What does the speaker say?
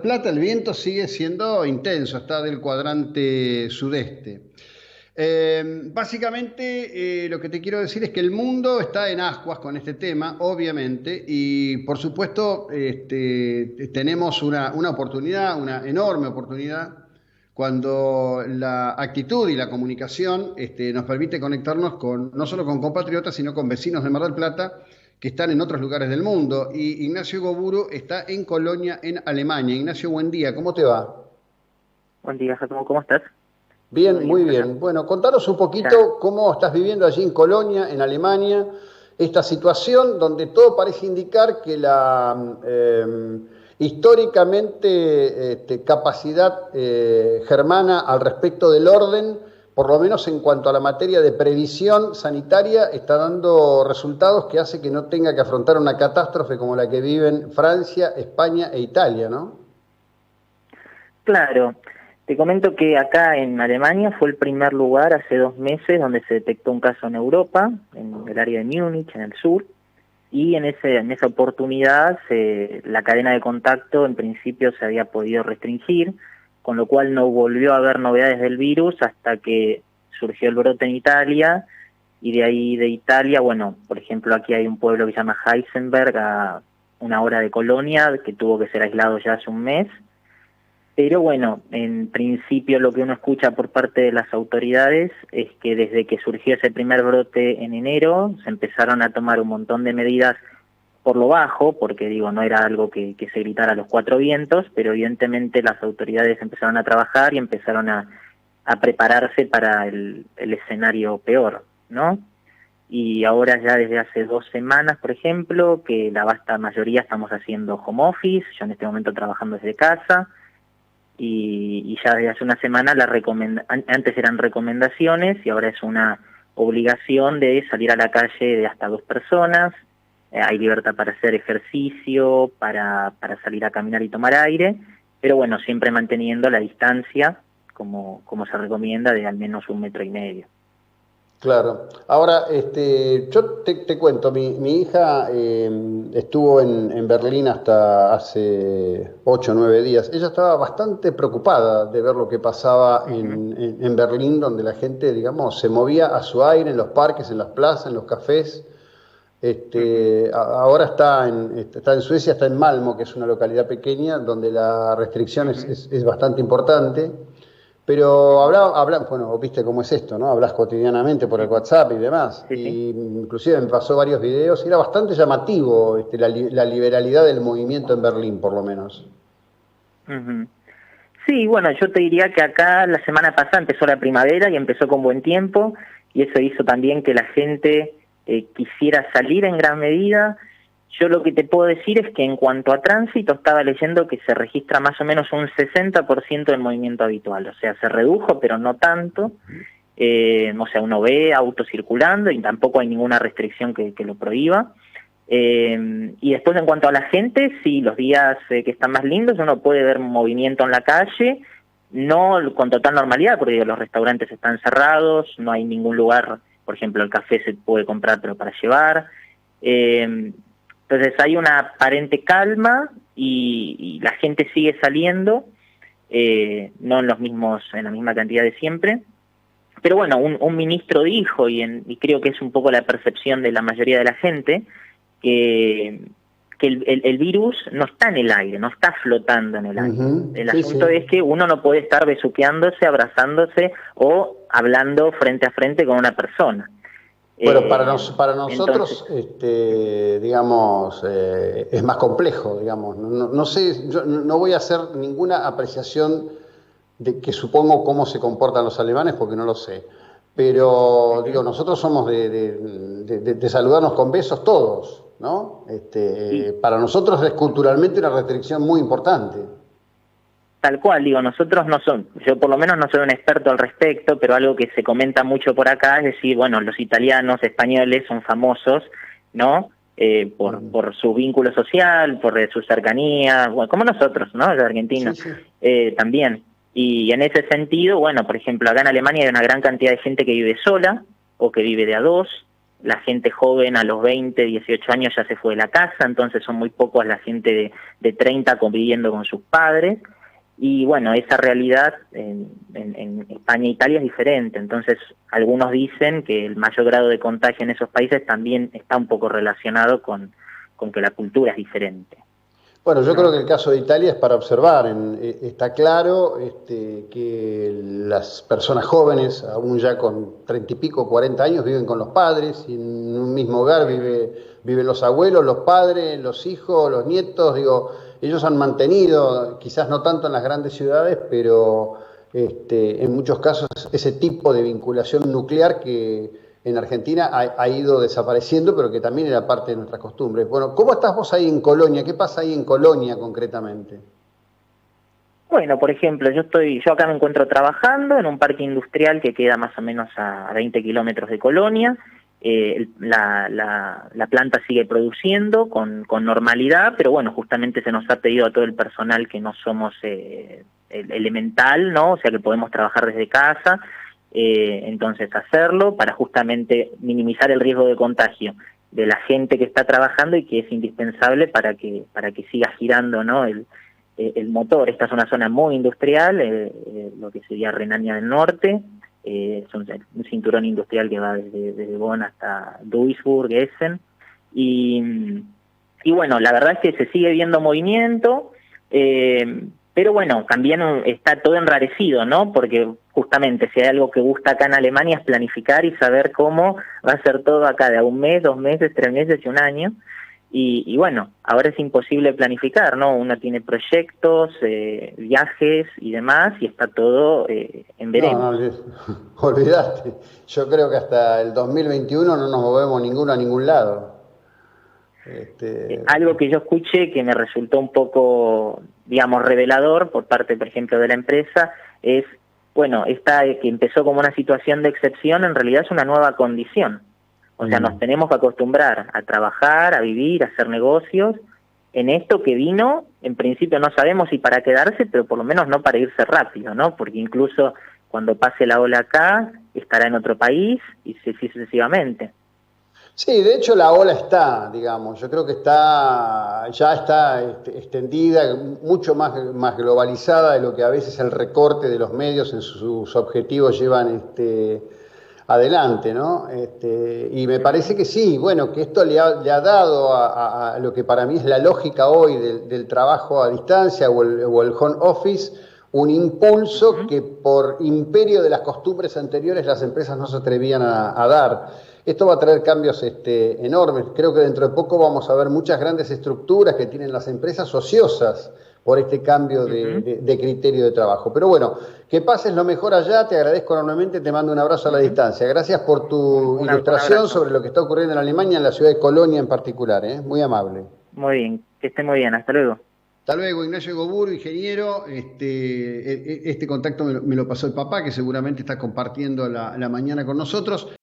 Plata, el viento sigue siendo intenso, está del cuadrante sudeste. Básicamente, lo que te quiero decir es que el mundo está en ascuas con este tema, obviamente, y por supuesto tenemos una oportunidad, una enorme oportunidad, cuando la actitud y la comunicación nos permite conectarnos con, no solo con compatriotas, sino con vecinos de Mar del Plata que están en otros lugares del mundo. Y Ignacio Goburu está en Colonia, en Alemania. Ignacio, buen día, ¿cómo te va? Buen día, Jacobo, ¿cómo estás? ¿Todo Bien, bien muy por acá? bien. Bueno, contanos un Ya, poquito cómo estás viviendo allí en Colonia, en Alemania, esta situación donde todo parece indicar que la históricamente capacidad germana al respecto del orden, por lo menos en cuanto a la materia de previsión sanitaria, está dando resultados que hace que no tenga que afrontar una catástrofe como la que viven Francia, España e Italia, ¿no? claro. Te comento que acá en Alemania fue el primer lugar hace 2 meses donde se detectó un caso en Europa, en el área de Múnich, en el sur, y en esa oportunidad la cadena de contacto en principio se había podido restringir, con lo cual no volvió a haber novedades del virus hasta que surgió el brote en Italia, y de ahí de Italia, bueno, por ejemplo, aquí hay un pueblo que se llama Heisenberg, a 1 hora de Colonia, que tuvo que ser aislado ya hace un mes. Pero bueno, en principio lo que uno escucha por parte de las autoridades es que desde que surgió ese primer brote en enero se empezaron a tomar un montón de medidas por lo bajo, porque digo, no era algo que se gritara a los cuatro vientos, pero evidentemente las autoridades empezaron a trabajar y empezaron a prepararse para el escenario peor, ¿no? Y ahora ya desde hace 2 semanas, por ejemplo, que la vasta mayoría estamos haciendo home office, yo en este momento trabajando desde casa, y ya desde hace una semana antes eran recomendaciones y ahora es una obligación de salir a la calle de hasta 2 personas. Hay libertad para hacer ejercicio, para salir a caminar y tomar aire, pero bueno, siempre manteniendo la distancia como se recomienda de al menos 1,5 metros. Claro. Ahora, yo te cuento, mi hija estuvo en Berlín hasta hace 8 o 9 días. Ella estaba bastante preocupada de ver lo que pasaba Ujú, en Berlín, donde la gente, digamos, se movía a su aire en los parques, en las plazas, en los cafés. ujú. Ahora está en Suecia, está en Malmo, que es una localidad pequeña, donde la restricción es, Ujú, es- es bastante importante. Pero ujú. bueno, viste cómo es esto, ¿no? Hablas cotidianamente por el Ujú. WhatsApp y demás. Sí, sí. Y inclusive me pasó varios videos y era bastante llamativo la liberalidad del movimiento en Berlín, por lo menos. Ujú. Sí, bueno, yo te diría que acá la semana pasada empezó la primavera y empezó con buen tiempo, y eso hizo también que la gente quisiera salir en gran medida. Yo lo que te puedo decir es que en cuanto a tránsito estaba leyendo que se registra más o menos un 60% del movimiento habitual, o sea, se redujo, pero no tanto. O sea, uno ve autos circulando y tampoco hay ninguna restricción que lo prohíba. Y después en cuanto a la gente, sí, los días que están más lindos uno puede ver movimiento en la calle, no con total normalidad, porque digo, los restaurantes están cerrados, no hay ningún lugar, por ejemplo, el café se puede comprar pero para llevar. Eh, entonces hay una aparente calma y la gente sigue saliendo, no en la misma cantidad de siempre. Pero bueno, un ministro dijo, y creo que es un poco la percepción de la mayoría de la gente, que, que el virus no está en el aire, no está flotando en el aire. Ujú, El sí, asunto sí. es que uno no puede estar besuqueándose, abrazándose o hablando frente a frente con una persona. Bueno, Eh, para entonces, nosotros, digamos, es más complejo, digamos. No sé, yo no voy a hacer ninguna apreciación de que supongo cómo se comportan los alemanes, porque no lo sé. Pero, digo, ujú. nosotros somos de saludarnos con besos todos, ¿no? Y Para nosotros es culturalmente una restricción muy importante. tal cual, digo, nosotros no son, yo por lo menos no soy un experto al respecto, pero algo que se comenta mucho por acá es decir, bueno, los italianos, españoles son famosos, ¿no? Por su vínculo social, por su cercanía, bueno, como nosotros, ¿no? Los Sí, argentinos sí. también. Y en ese sentido, bueno, por ejemplo, acá en Alemania hay una gran cantidad de gente que vive sola o que vive de a dos. la gente joven a los 20, 18 años ya se fue de la casa, entonces son muy pocos la gente de 30 conviviendo con sus padres. Y bueno, esa realidad en España e Italia es diferente, entonces algunos dicen que el mayor grado de contagio en esos países también está un poco relacionado con que la cultura es diferente. Bueno, yo creo ¿No? que el caso de Italia es para observar. Está claro que las personas jóvenes, aún ya con 30 y pico, 40 años, viven con los padres, y en un mismo hogar viven los abuelos, los padres, los hijos, los nietos. Digo, ellos han mantenido, quizás no tanto en las grandes ciudades, pero en muchos casos ese tipo de vinculación nuclear que en Argentina ha ido desapareciendo, pero que también era parte de nuestras costumbres. Bueno, ¿cómo estás vos ahí en Colonia? ¿Qué pasa ahí en Colonia concretamente? Bueno, por ejemplo, yo acá me encuentro trabajando en un parque industrial que queda más o menos a 20 kilómetros de Colonia. La planta sigue produciendo con normalidad, pero bueno, justamente se nos ha pedido a todo el personal que no somos elemental, ¿no? O sea, que podemos trabajar desde casa, entonces hacerlo para justamente minimizar el riesgo de contagio de la gente que está trabajando y que es indispensable para que siga girando, ¿no? El motor. Esta es una zona muy industrial, lo que sería Renania del Norte, es un cinturón industrial que va desde Bonn hasta Duisburg, Essen, y, y bueno, la verdad es que se sigue viendo movimiento, pero bueno, también está todo enrarecido, ¿no? Porque justamente si hay algo que gusta acá en Alemania es planificar y saber cómo va a ser todo acá de a un mes, 2 meses, 3 meses y un año. Y bueno, ahora es imposible planificar, ¿no? Uno tiene proyectos, viajes y demás, y está todo en No, no, veremos. olvidate. Yo creo que hasta el 2021 no nos movemos ninguno a ningún lado. Este, Algo que yo escuché que me resultó un poco, digamos, revelador por parte, por ejemplo, de la empresa, es, bueno, esta que empezó como una situación de excepción, en realidad es una nueva condición. O sea, nos tenemos que acostumbrar a trabajar, a vivir, a hacer negocios en esto que vino, en principio no sabemos si para quedarse, pero por lo menos no para irse rápido, ¿no? Porque incluso cuando pase la ola acá, estará en otro país y así sucesivamente. Sí, de hecho la ola está, digamos, yo creo que ya está extendida, mucho más globalizada de lo que a veces el recorte de los medios en sus objetivos llevan adelante, ¿no? Y me parece que sí, bueno, que esto le ha dado a lo que para mí es la lógica hoy del trabajo a distancia o el home office, un impulso Ujú. que por imperio de las costumbres anteriores las empresas no se atrevían a dar. Esto va a traer cambios enormes. Creo que dentro de poco vamos a ver muchas grandes estructuras que tienen las empresas ociosas por este cambio Ujú. de criterio de trabajo. Pero bueno, que pases lo mejor allá, te agradezco enormemente, te mando un abrazo a la Ujú. distancia. Gracias por tu Un ilustración abrazo. sobre lo que está ocurriendo en Alemania, en la ciudad de Colonia en particular, ¿eh? Muy amable. Muy bien, que esté muy bien, hasta luego. Hasta luego, Ignacio Goburo, ingeniero. Este contacto me lo pasó el papá, que seguramente está compartiendo la mañana con nosotros.